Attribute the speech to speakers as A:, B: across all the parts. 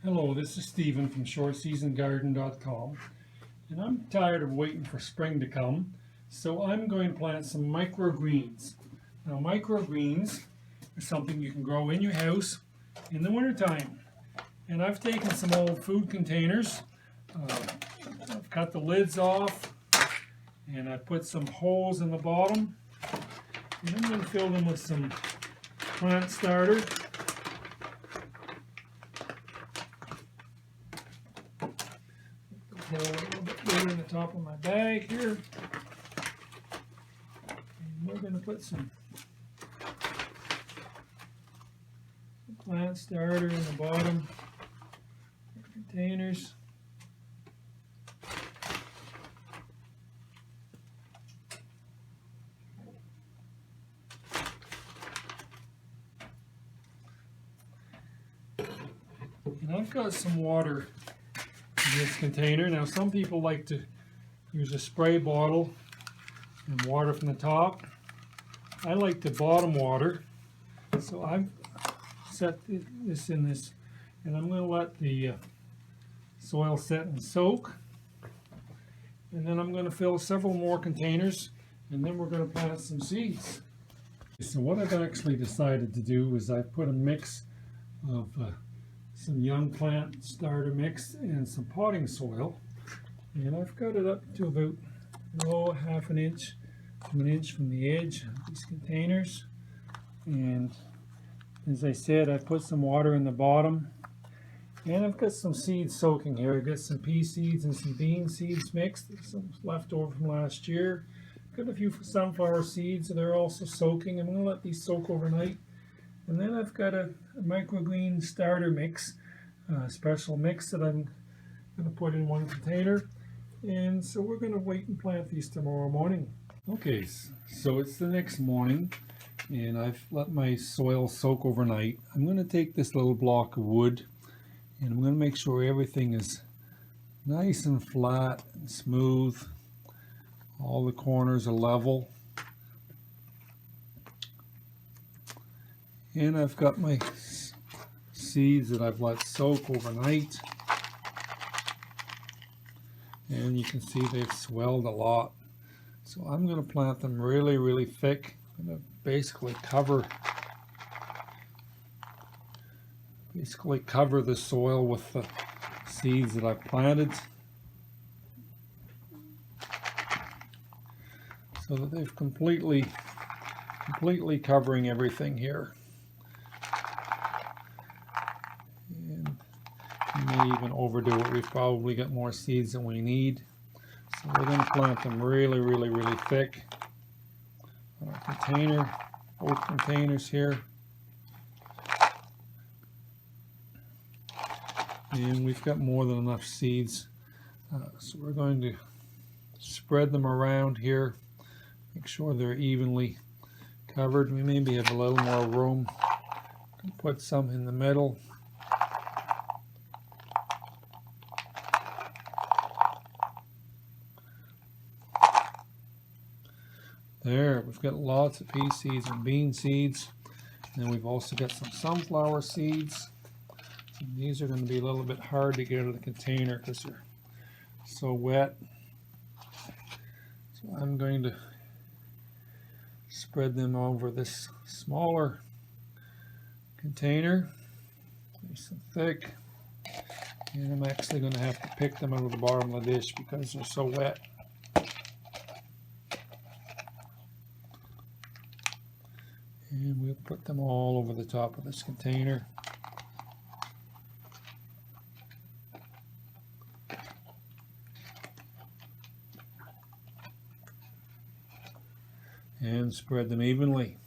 A: Hello, this is Stephen from shortseasongarden.com, and I'm tired of waiting for spring to come, so I'm going to plant some microgreens. Now, microgreens are something you can grow in your house in the wintertime. And I've taken some old food containers, I've cut the lids off, and I put some holes in the bottom, and I'm going to fill them with some plant starter. A little bit bigger in the top of my bag here. And we're going to put some plant starter in the bottom of the containers. And I've got some water in this container. Now, some people like to use a spray bottle and water from the top. I like to bottom water, so I've set this in this, and I'm going to let the soil set and soak, and then I'm going to fill several more containers, and then we're going to plant some seeds. So what I've actually decided to do is I've put a mix of some young plant starter mix and some potting soil, and I've got it up to about half an inch to an inch from the edge of these containers. And as I said, I put some water in the bottom, and I've got some seeds soaking here. I've got some pea seeds and some bean seeds mixed, some left over from last year. Got a few sunflower seeds that are also soaking. I'm going to let these soak overnight. And then I've got a microgreen starter mix, a special mix that I'm going to put in one container. And so we're going to wait and plant these tomorrow morning. Okay, so it's the next morning, and I've let my soil soak overnight. I'm going to take this little block of wood, and I'm going to make sure everything is nice and flat and smooth. All the corners are level. And I've got my seeds that I've let soak overnight, and you can see they've swelled a lot. So I'm going to plant them really, really thick. I'm going to basically cover the soil with the seeds that I've planted, so that they've completely covering everything here. And we may even overdo it. We've probably got more seeds than we need. So we're going to plant them really, really, really thick on our container, both containers here. And we've got more than enough seeds. So we're going to spread them around here, make sure they're evenly covered. We maybe have a little more room. Put some in the middle. There, we've got lots of pea seeds and bean seeds. And then we've also got some sunflower seeds. And these are going to be a little bit hard to get out of the container because they're so wet. So I'm going to spread them over this smaller container, nice and thick. And I'm actually going to have to pick them out of the bottom of the dish because they're so wet. And we'll put them all over the top of this container. And spread them evenly.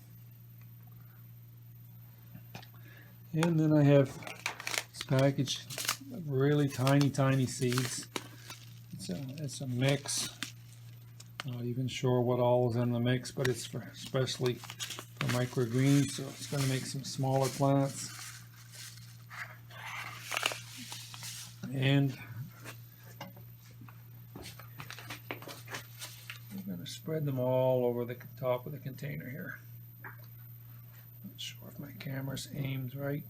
A: And then I have this package of really tiny seeds. It's a mix. I'm not even sure what all is in the mix, but it's especially for microgreens, so it's going to make some smaller plants. And I'm going to spread them all over the top of the container here. Not sure if my camera's aimed right,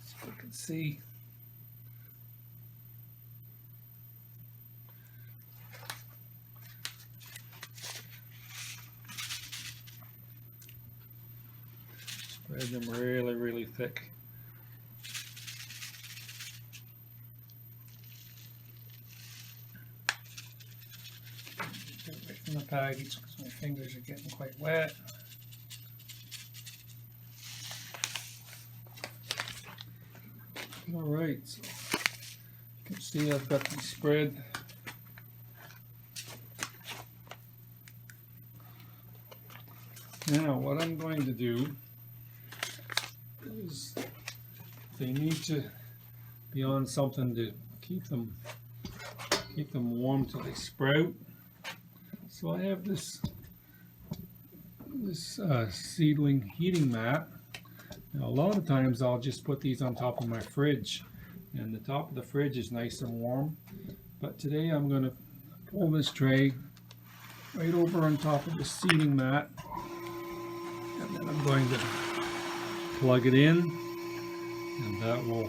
A: so you can see. Spread them really, really thick. Get away from the package because my fingers are getting quite wet. Alright, so you can see I've got these spread. Now what I'm going to do is they need to be on something to keep them warm till they sprout. So I have this seedling heating mat. Now, a lot of times I'll just put these on top of my fridge, and the top of the fridge is nice and warm. But today I'm going to pull this tray right over on top of the seeding mat, and then I'm going to plug it in, and that will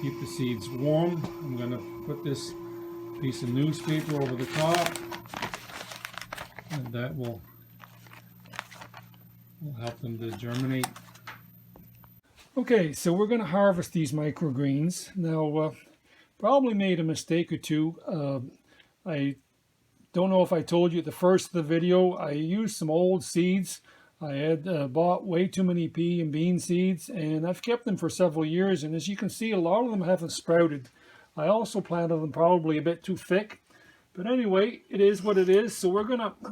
A: keep the seeds warm. I'm going to put this piece of newspaper over the top, and that will help them to germinate. Okay, so we're going to harvest these microgreens. Now, probably made a mistake or two. I don't know if I told you at the first of the video, I used some old seeds. I had bought way too many pea and bean seeds, and I've kept them for several years, and as you can see, a lot of them haven't sprouted. I also planted them probably a bit too thick. But anyway, it is what it is. So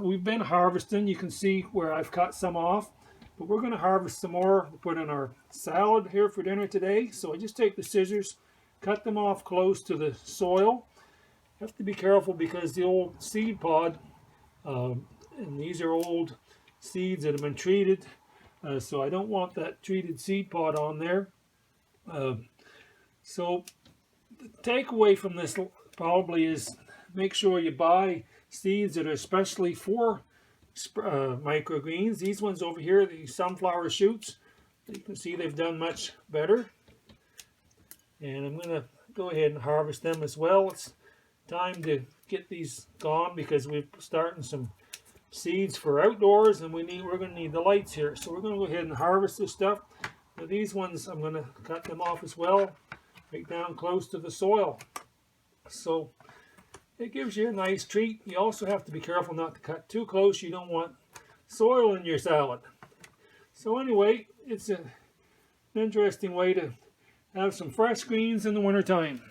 A: we've been harvesting. You can see where I've cut some off. But we're going to harvest some more to put in our salad here for dinner today. So I just take the scissors, cut them off close to the soil. You have to be careful because the old seed pod, and these are old seeds that have been treated. So I don't want that treated seed pod on there. So the takeaway from this probably is make sure you buy seeds that are especially for microgreens. These ones over here, the sunflower shoots, you can see they've done much better. And I'm going to go ahead and harvest them as well. It's time to get these gone because we're starting some seeds for outdoors, and we're going to need the lights here. So we're going to go ahead and harvest this stuff. Now these ones, I'm going to cut them off as well, right down close to the soil. So it gives you a nice treat. You also have to be careful not to cut too close. You don't want soil in your salad. So anyway, it's an interesting way to have some fresh greens in the wintertime.